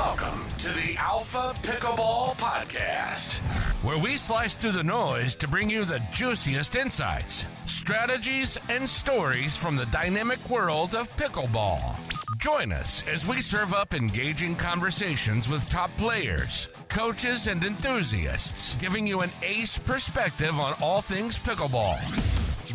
Welcome to the Alpha Pickleball Podcast, where we slice through the noise to bring you the juiciest insights, strategies, and stories from the dynamic world of pickleball. Join us as we serve up engaging conversations with top players, coaches, and enthusiasts, giving you an ace perspective on all things pickleball.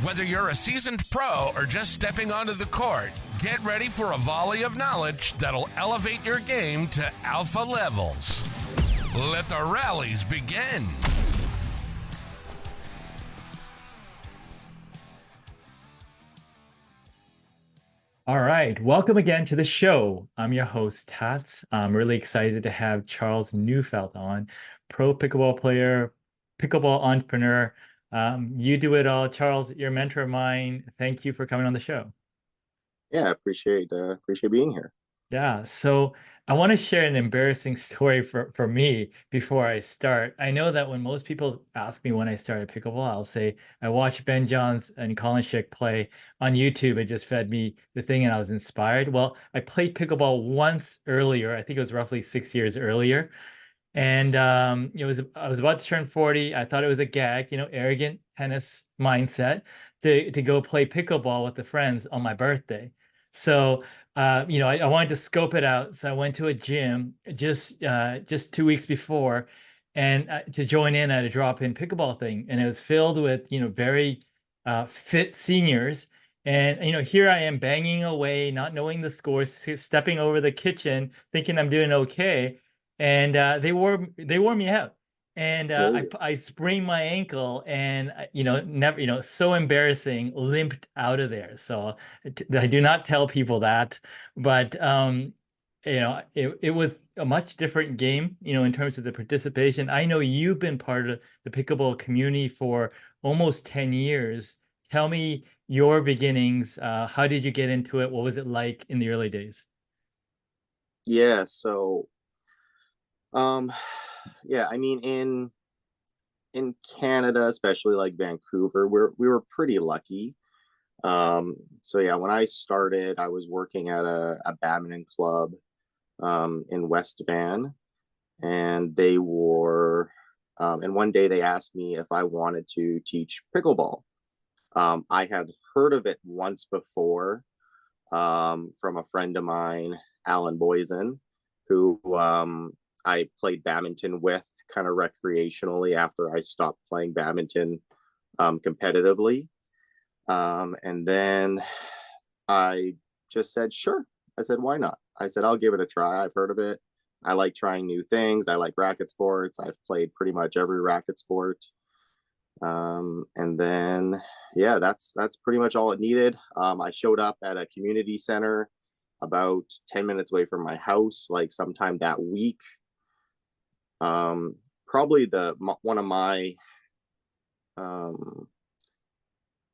Whether you're a seasoned pro or just stepping onto the court, get ready for a volley of knowledge that'll elevate your game to alpha levels. Let the rallies begin. All right, welcome again to the show. I'm your host, Tats. I'm really excited to have Charles Neufeldt on, pro pickleball player, pickleball entrepreneur. You do it all. Charles, you're a mentor of mine. Thank you for coming on the show. Yeah, I appreciate being here. Yeah, so I want to share an embarrassing story for me before I start. I know that when most people ask me when I started pickleball, I'll say I watched Ben Johns and Colin Schick play on YouTube. It just fed me the thing and I was inspired. Well, I played pickleball once earlier. I think it was roughly 6 years earlier. And I was about to turn 40. I thought it was a gag, arrogant tennis mindset to go play pickleball with the friends on my birthday. So I wanted to scope it out. So I went to a gym just 2 weeks before, and to join in at a drop-in pickleball thing, and it was filled with very fit seniors. And here I am banging away, not knowing the scores, stepping over the kitchen, thinking I'm doing okay. And they wore me out, and I sprained my ankle, and never, so embarrassing, limped out of there. So I do not tell people that, but it was a much different game, in terms of the participation. I know you've been part of the pickleball community for almost 10 years. Tell me your beginnings. How did you get into it? What was it like in the early days? Yeah, so I mean in Canada, especially like Vancouver, we were pretty lucky. When I started, I was working at a badminton club in West Van, and and one day they asked me if I wanted to teach pickleball. I had heard of it once before from a friend of mine, Alan Boysen, who I played badminton with kind of recreationally after I stopped playing badminton competitively. And then I just said, sure. I said, why not? I said, I'll give it a try. I've heard of it. I like trying new things. I like racket sports. I've played pretty much every racket sport. And then, that's pretty much all it needed. I showed up at a community center about 10 minutes away from my house, like sometime that week. Probably one of my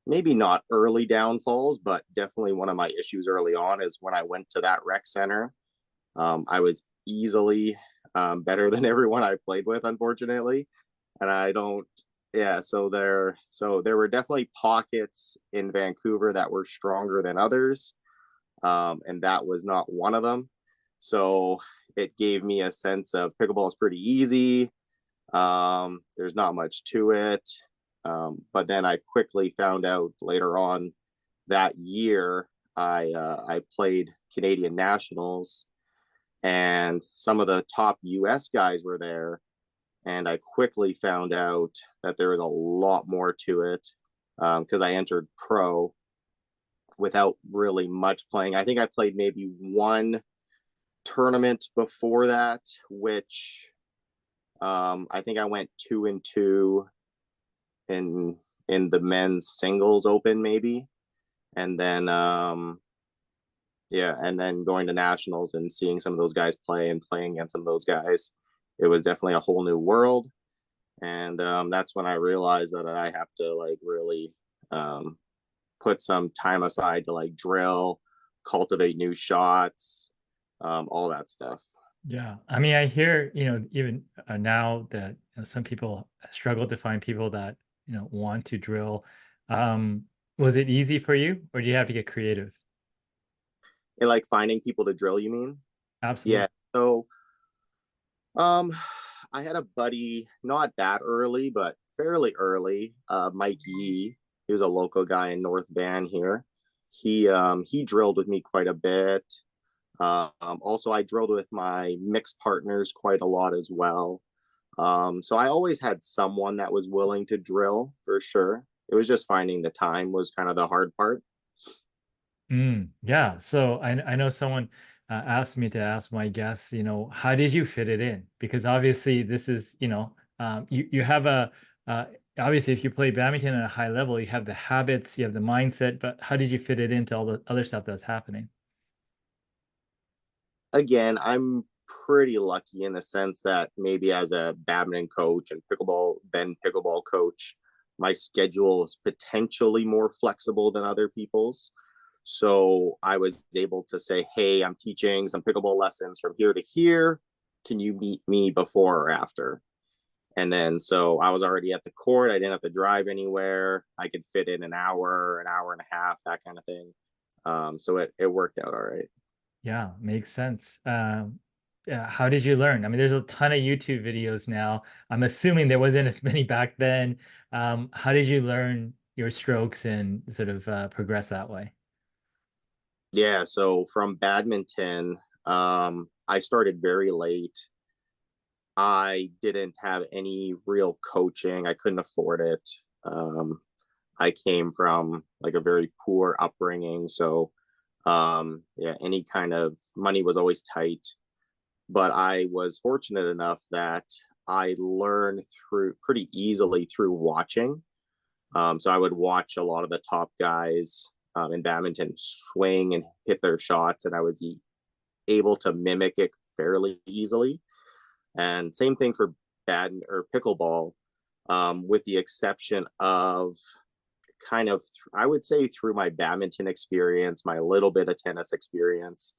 maybe not early downfalls, but definitely one of my issues early on is when I went to that rec center. I was easily better than everyone I played with, unfortunately, and I don't. Yeah, so there were definitely pockets in Vancouver that were stronger than others, and that was not one of them. So it gave me a sense of pickleball is pretty easy. There's not much to it. But then I quickly found out later on that year, I played Canadian Nationals, and some of the top US guys were there. And I quickly found out that there was a lot more to it, because I entered pro without really much playing. I think I played maybe one tournament before that, which I think I went 2-2 in the men's singles open, maybe. And then and then going to nationals and seeing some of those guys play and playing against some of those guys, it was definitely a whole new world. And that's when I realized that I have to really put some time aside to drill, cultivate new shots, all that stuff. Yeah, I mean, I hear, even now that some people struggle to find people that want to drill. Was it easy for you, or do you have to get creative? And finding people to drill, you mean? Absolutely. Yeah. So Um, I had a buddy, not that early, but fairly early, Mike Yee. He was a local guy in North Van here. He drilled with me quite a bit. Also, I drilled with my mixed partners quite a lot as well. So I always had someone that was willing to drill for sure. It was just finding the time was kind of the hard part. Yeah. So I know someone asked me to ask my guests, how did you fit it in? Because obviously this is, you have uh, obviously if you play badminton at a high level, you have the habits, you have the mindset, but how did you fit it into all the other stuff that's happening? Again, I'm pretty lucky in the sense that maybe as a badminton coach and pickleball coach, my schedule is potentially more flexible than other people's. So I was able to say, hey, I'm teaching some pickleball lessons from here to here. Can you meet me before or after? And then so I was already at the court. I didn't have to drive anywhere. I could fit in an hour and a half, that kind of thing. So it worked out all right. Yeah, makes sense. Yeah, how did you learn? I mean, there's a ton of YouTube videos now. I'm assuming there wasn't as many back then. How did you learn your strokes and sort of progress that way? Yeah, so from badminton, I started very late. I didn't have any real coaching. I couldn't afford it. Um, I came from like a very poor upbringing, so yeah, any kind of money was always tight. But I was fortunate enough that I learned through pretty easily through watching. So I would watch a lot of the top guys in badminton swing and hit their shots, and I was able to mimic it fairly easily. And same thing for bad or pickleball, with the exception of kind of, I would say, through my badminton experience, my little bit of tennis experience,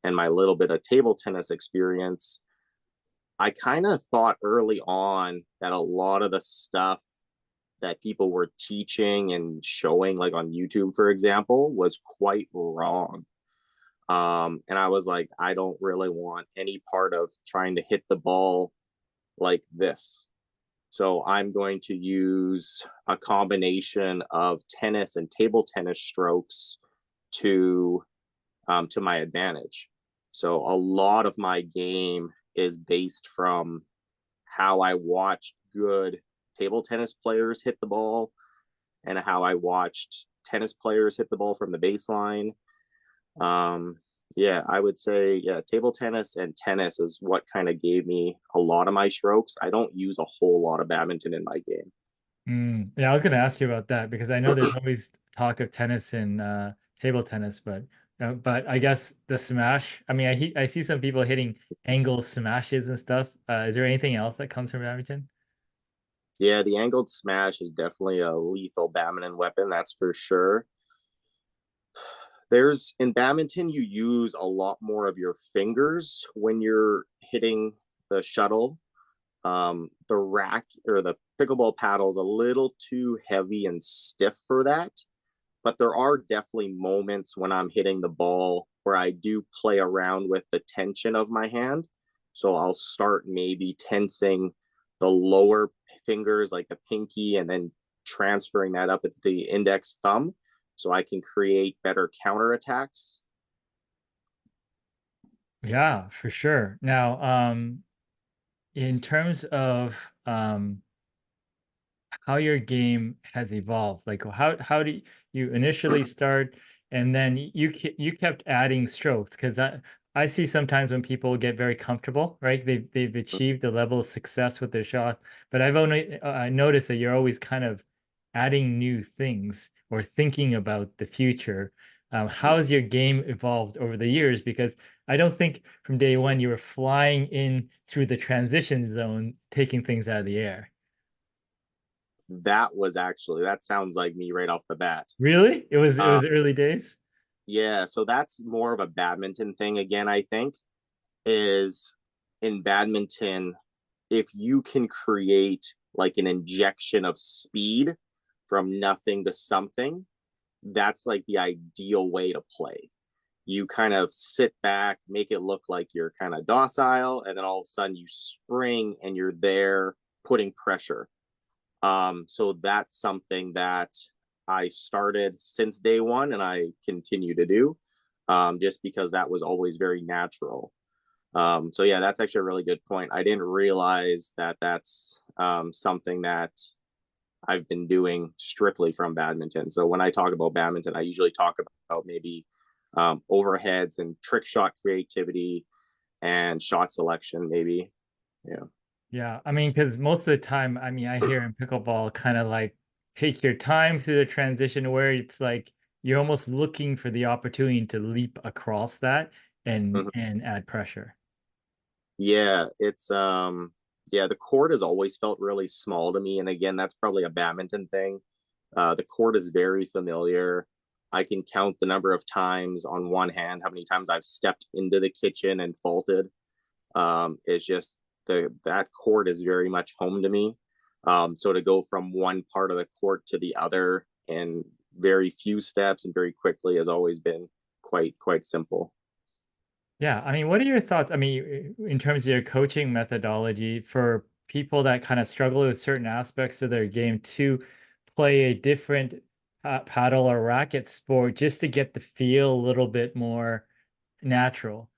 and my little bit of table tennis experience. I kind of thought early on that a lot of the stuff that people were teaching and showing, like on YouTube, for example, was quite wrong. And I was like, I don't really want any part of trying to hit the ball like this. So I'm going to use a combination of tennis and table tennis strokes to to my advantage. So a lot of my game is based from how I watched good table tennis players hit the ball and how I watched tennis players hit the ball from the baseline. Um, yeah, I would say, yeah, table tennis and tennis is what kind of gave me a lot of my strokes. I don't use a whole lot of badminton in my game. Yeah, I was going to ask you about that because I know there's always talk of tennis and table tennis, but I guess the smash. I mean, I see some people hitting angle smashes and stuff. Is there anything else that comes from badminton? Yeah, the angled smash is definitely a lethal badminton weapon, that's for sure. There's in badminton, you use a lot more of your fingers when you're hitting the shuttle. The rack or the pickleball paddle is a little too heavy and stiff for that, but there are definitely moments when I'm hitting the ball where I do play around with the tension of my hand. So I'll start maybe tensing the lower fingers, like the pinky, and then transferring that up at the index thumb so I can create better counterattacks. Yeah, for sure. Now, in terms of how your game has evolved, like how do you initially start, and then you kept adding strokes because I see sometimes when people get very comfortable, right? They've achieved a level of success with their shot, but I've only I noticed that you're always kind of adding new things or thinking about the future. How's your game evolved over the years? Because I don't think from day one you were flying in through the transition zone, taking things out of the air. That sounds like me right off the bat. Really? It Uh, was early days? yeah, so that's more of a badminton thing again, I think, is in badminton, if you can create like an injection of speed from nothing to something, that's like the ideal way to play. you kind of sit back, make it look like you're kind of docile, and then all of a sudden you spring and you're there putting pressure. So that's something that I started since day one and I continue to do, just because that was always very natural. So yeah, that's actually a really good point. I didn't realize that that's something that I've been doing strictly from badminton. So when I talk about badminton, I usually talk about maybe overheads and trick shot creativity and shot selection, maybe. Yeah. Yeah, I mean, because most of the time, I mean, I hear in pickleball kind of like take your time through the transition where it's like you're almost looking for the opportunity to leap across that Mhm. and add pressure. Yeah, it's yeah, the court has always felt really small to me. And again, that's probably a badminton thing. The court is very familiar. I can count the number of times on one hand how many times I've stepped into the kitchen and faulted. It's just that court is very much home to me. So to go from one part of the court to the other in very few steps and very quickly has always been quite simple. Yeah, I mean, what are your thoughts? I mean, in terms of your coaching methodology for people that kind of struggle with certain aspects of their game to play a different paddle or racket sport just to get the feel a little bit more natural.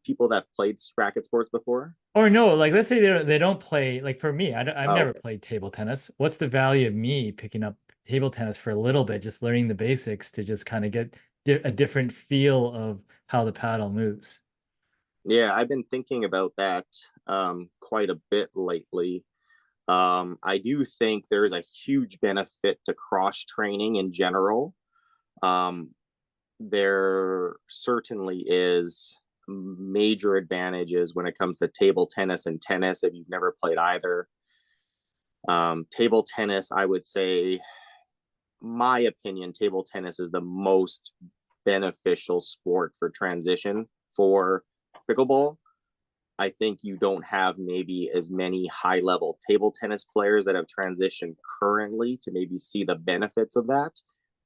People that have played racket sports before. Or no, like let's say they don't play, like for me, I've Oh, never okay. played table tennis. What's the value of me picking up table tennis for a little bit, just learning the basics to just kind of get a different feel of how the paddle moves? Yeah, I've been thinking about that quite a bit lately. I do think there's a huge benefit to cross training in general. Um, there certainly is major advantages when it comes to table tennis and tennis if you've never played either. Table tennis, I would say, my opinion, table tennis is the most beneficial sport for transition for pickleball. I think you don't have maybe as many high level table tennis players that have transitioned currently to maybe see the benefits of that.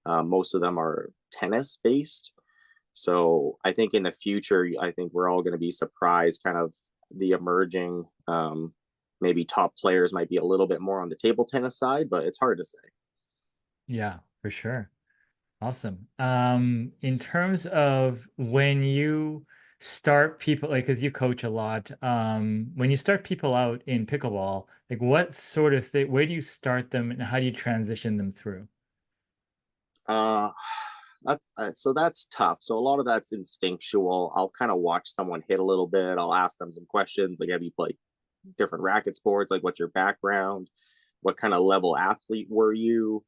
Most of them are tennis based. So I think in the future, I think we're all going to be surprised kind of the emerging, maybe top players might be a little bit more on the table tennis side, but it's hard to say. Yeah, for sure. Awesome. In terms of when you start people, like, because you coach a lot, when you start people out in pickleball, like what sort of thing, where do you start them and how do you transition them through? Uh, so that's tough. So a lot of that's instinctual. I'll kind of watch someone hit a little bit. I'll ask them some questions like, have you played different racket sports? Like, what's your background? What kind of level athlete were you?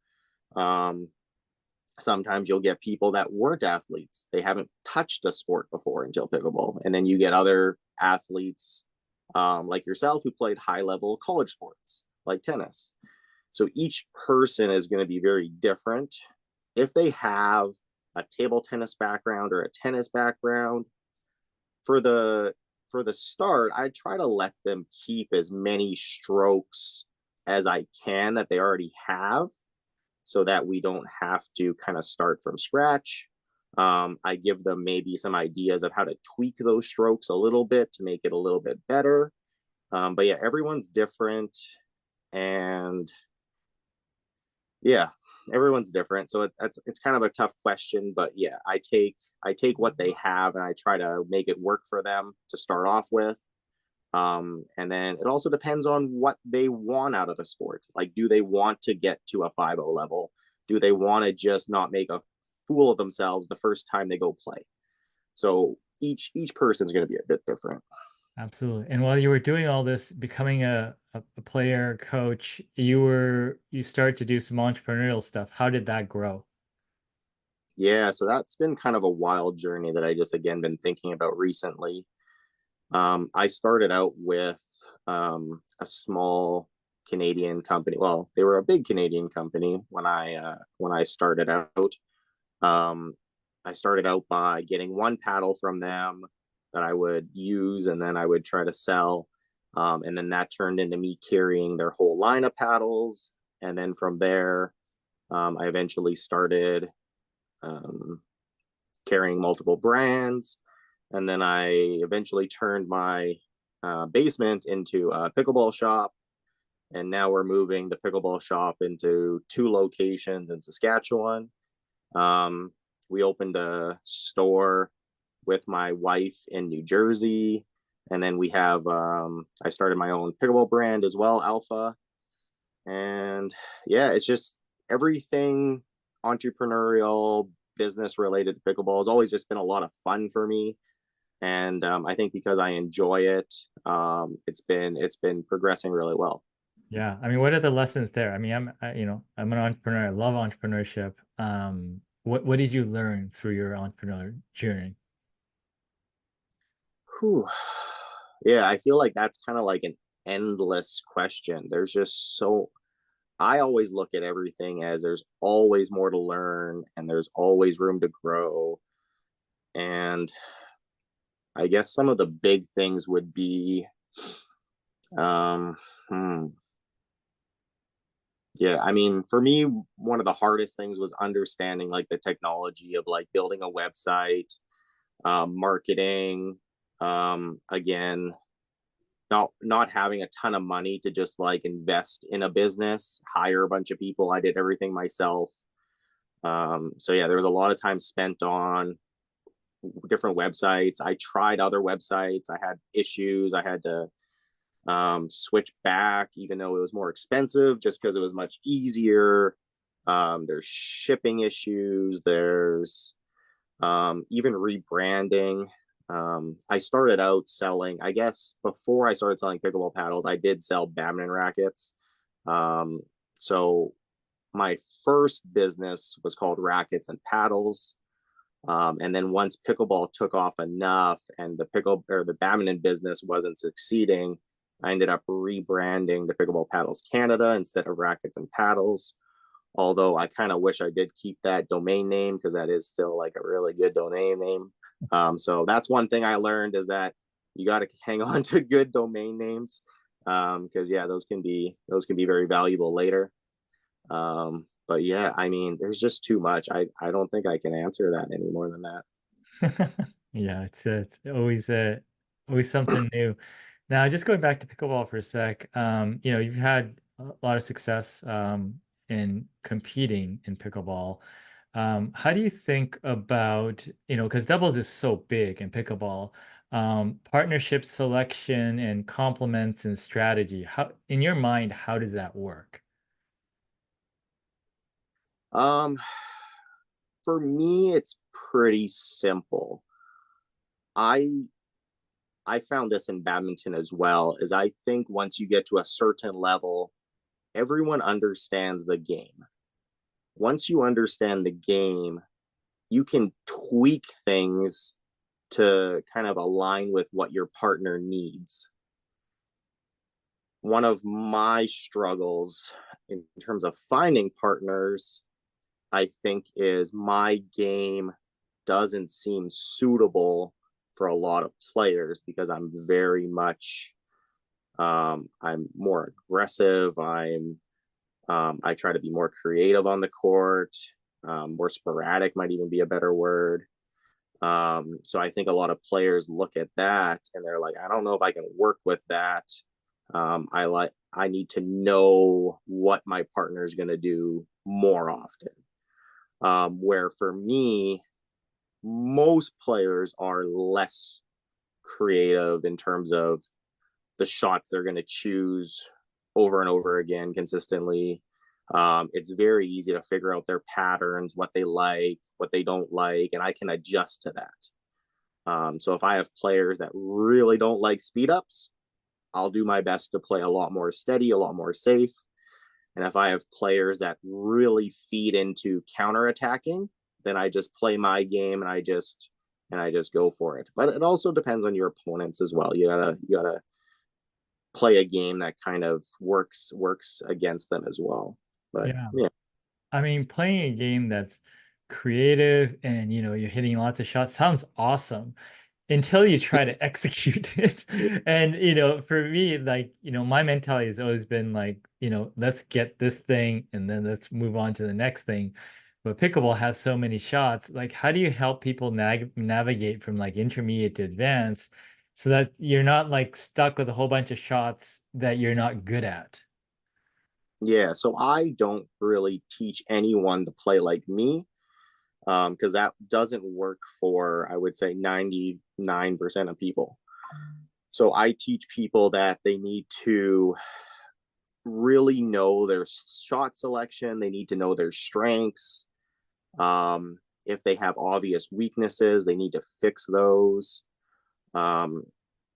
Um, Sometimes you'll get people that weren't athletes. They haven't touched a sport before until pickleball. And then you get other athletes like yourself who played high level college sports like tennis. So each person is going to be very different. If they have a table tennis background or a tennis background, for the start, I try to let them keep as many strokes as I can that they already have so that we don't have to kind of start from scratch. I give them maybe some ideas of how to tweak those strokes a little bit to make it a little bit better. But yeah, everyone's different. And yeah, everyone's different. So it's kind of a tough question. But yeah, I take what they have and I try to make it work for them to start off with. And then it also depends on what they want out of the sport. Like, do they want to get to a 5-0 level? Do they want to just not make a fool of themselves the first time they go play? So each person's going to be a bit different. Absolutely. And while you were doing all this, becoming a player, coach, you started to do some entrepreneurial stuff. How did that grow? Yeah, so that's been kind of a wild journey that I just again been thinking about recently. I started out with a small Canadian company. Well, they were a big Canadian company when I started out. Um, I started out by getting one paddle from them that I would use, and then I would try to sell. And then that turned into me carrying their whole line of paddles. And then from there, I eventually started um, carrying multiple brands. And then I eventually turned my basement into a pickleball shop. And now we're moving the pickleball shop into 2 locations in Saskatchewan. We opened a store with my wife in New Jersey. And then we have, I started my own pickleball brand as well, Alpha. And yeah, it's just everything entrepreneurial, business related to pickleball has always just been a lot of fun for me. And I think because I enjoy it, it's been progressing really well. Yeah. I mean, what are the lessons there? I mean, I'm an entrepreneur. I love entrepreneurship. What did you learn through your entrepreneur journey? Whew. Yeah, I feel like that's kind of like an endless question. There's just I always look at everything as there's always more to learn and there's always room to grow. And I guess some of the big things would be, um, yeah, I mean, for me, one of the hardest things was understanding like the technology of like building a website, marketing, again, not having a ton of money to just like invest in a business, hire a bunch of people. I did everything myself. So yeah, there was a lot of time spent on different websites. I tried other websites. I had issues. I had to switch back, even though it was more expensive, just because it was much easier. There's shipping issues. There's even rebranding. I started out selling, I guess before I started selling pickleball paddles, I did sell badminton rackets. So my first business was called Rackets and Paddles. And then once pickleball took off enough and the badminton business wasn't succeeding, I ended up rebranding the Pickleball Paddles Canada instead of Rackets and Paddles. Although I kind of wish I did keep that domain name because that is still like a really good domain name. So that's one thing I learned is that you got to hang on to good domain names because yeah, those can be very valuable later. But yeah, I mean, there's just too much. I don't think I can answer that any more than that. Yeah, it's always something new. Now, just going back to pickleball for a sec, you've had a lot of success in competing in pickleball. How do you think about, because doubles is so big in pickleball, partnership selection and complements and strategy? How, in your mind, how does that work? For me, it's pretty simple. I found this in badminton as well, is I think once you get to a certain level, everyone understands the game. Once you understand the game, you can tweak things to kind of align with what your partner needs. One of my struggles in terms of finding partners, I think, is my game doesn't seem suitable for a lot of players because I'm very much I'm more aggressive. I try to be more creative on the court. More sporadic might even be a better word. So I think a lot of players look at that and they're like, I don't know if I can work with that. I need to know what my partner is going to do more often. Where for me, most players are less creative in terms of the shots they're going to choose over and over again consistently. It's very easy to figure out their patterns, what they like, what they don't like, and I can adjust to that. So if I have players that really don't like speed ups, I'll do my best to play a lot more steady, a lot more safe. And if I have players that really feed into counterattacking, then I just play my game and I just go for it. But it also depends on your opponents as well. You gotta play a game that kind of works against them as well. But yeah. I mean, playing a game that's creative and you're hitting lots of shots sounds awesome until you try to execute it. And for me, like, my mentality has always been like, let's get this thing and then let's move on to the next thing. but pickleball has so many shots. Like, how do you help people navigate from like intermediate to advanced so that you're not like stuck with a whole bunch of shots that you're not good at? Yeah, so I don't really teach anyone to play like me, because that doesn't work for, I would say, 99% of people. So I teach people that they need to really know their shot selection. They need to know their strengths. If they have obvious weaknesses, they need to fix those. Um,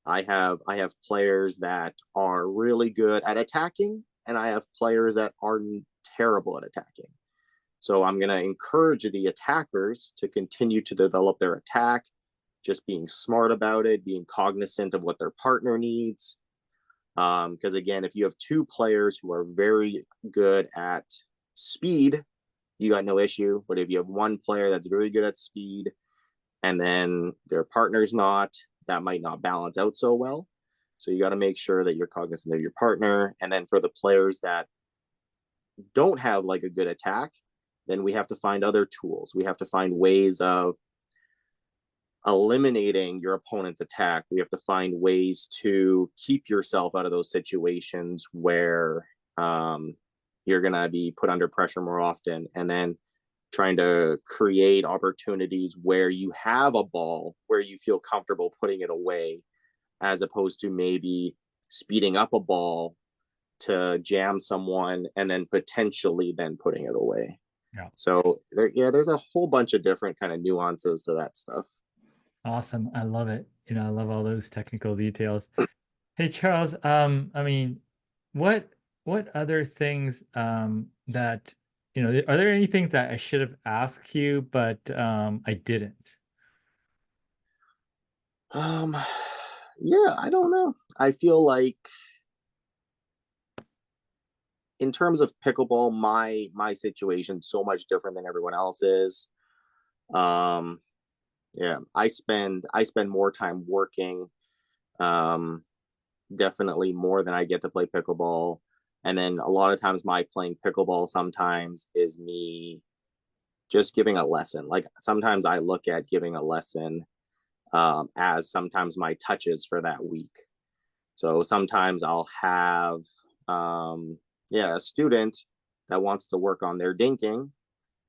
I have players that are really good at attacking, and I have players that are terrible at attacking. So I'm going to encourage the attackers to continue to develop their attack, just being smart about it, being cognizant of what their partner needs. Because again, if you have two players who are very good at speed, you got no issue. But if you have one player that's very good at speed and then their partner's not, that might not balance out so well. So you got to make sure that you're cognizant of your partner. And then for the players that don't have like a good attack, then we have to find other tools. We have to find ways of eliminating your opponent's attack. We have to find ways to keep yourself out of those situations where you're going to be put under pressure more often, and then trying to create opportunities where you have a ball where you feel comfortable putting it away, as opposed to maybe speeding up a ball to jam someone and then potentially then putting it away. Yeah. So there's a whole bunch of different kind of nuances to that stuff. Awesome. I love it. I love all those technical details. Hey, Charles, I mean, what other things that, are there any things that I should have asked you, but I didn't? Yeah, I don't know. I feel like in terms of pickleball, my situation's so much different than everyone else's. Yeah, I spend more time working, definitely more than I get to play pickleball. And then a lot of times my playing pickleball sometimes is me just giving a lesson. Like sometimes I look at giving a lesson as sometimes my touches for that week. So sometimes I'll have a student that wants to work on their dinking,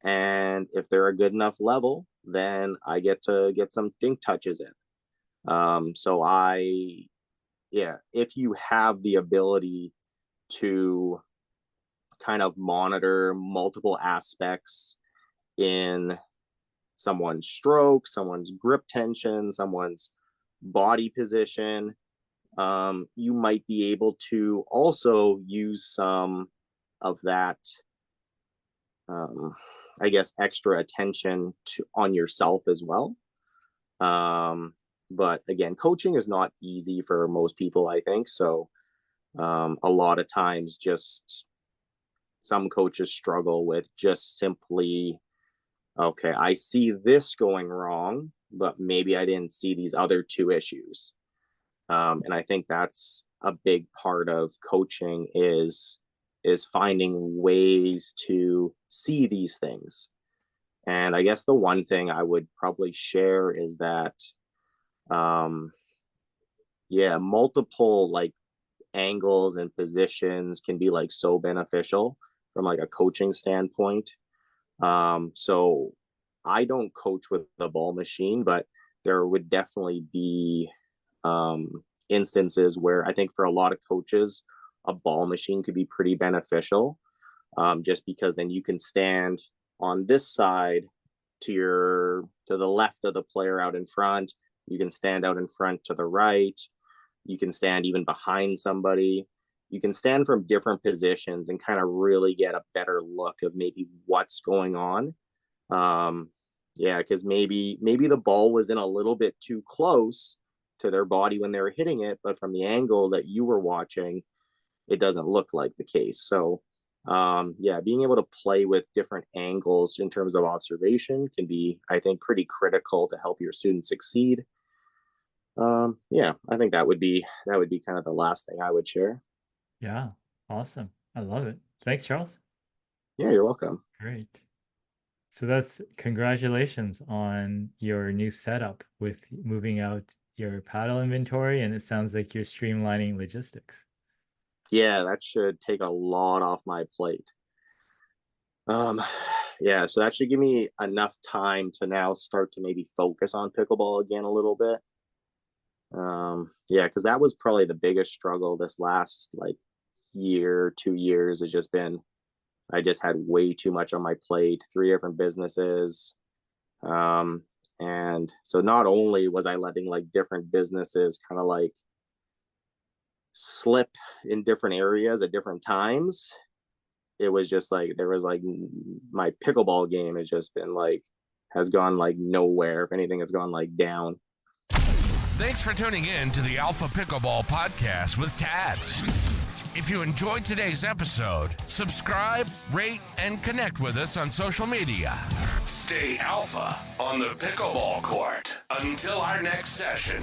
and if they're a good enough level, then I get to get some dink touches in. So if you have the ability to kind of monitor multiple aspects in someone's stroke, someone's grip tension, someone's body position, you might be able to also use some of that, I guess, extra attention on yourself as well. But again, coaching is not easy for most people, I think. So a lot of times just some coaches struggle with just simply, okay, I see this going wrong, but maybe I didn't see these other two issues. And I think that's a big part of coaching is finding ways to see these things. And I guess the one thing I would probably share is that, multiple like angles and positions can be like so beneficial from like a coaching standpoint. So I don't coach with the ball machine, but there would definitely be instances where I think for a lot of coaches, a ball machine could be pretty beneficial, just because then you can stand on this side to the left of the player out in front. You can stand out in front to the right. You can stand even behind somebody. You can stand from different positions and kind of really get a better look of maybe what's going on. Because maybe the ball was in a little bit too close to their body when they were hitting it, but from the angle that you were watching, it doesn't look like the case. So being able to play with different angles in terms of observation can be, I think, pretty critical to help your students succeed. I think that would be kind of the last thing I would share. Yeah, awesome. I love it. Thanks, Charles. Yeah, you're welcome. Great. So that's congratulations on your new setup with moving out your paddle inventory, and it sounds like you're streamlining logistics. Yeah, that should take a lot off my plate. Yeah, so that should give me enough time to now start to maybe focus on pickleball again a little bit. Yeah, because that was probably the biggest struggle this last like year, 2 years. Has just been I just had way too much on my plate, 3 different businesses. And so not only was I letting like different businesses kind of like slip in different areas at different times, it was just like there was like my pickleball game has just been like has gone like nowhere. If anything, it's gone like down. Thanks for tuning in to the Alpha Pickleball Podcast with Tats. If you enjoyed today's episode, subscribe, rate, and connect with us on social media. Stay alpha on the pickleball court. Until our next session.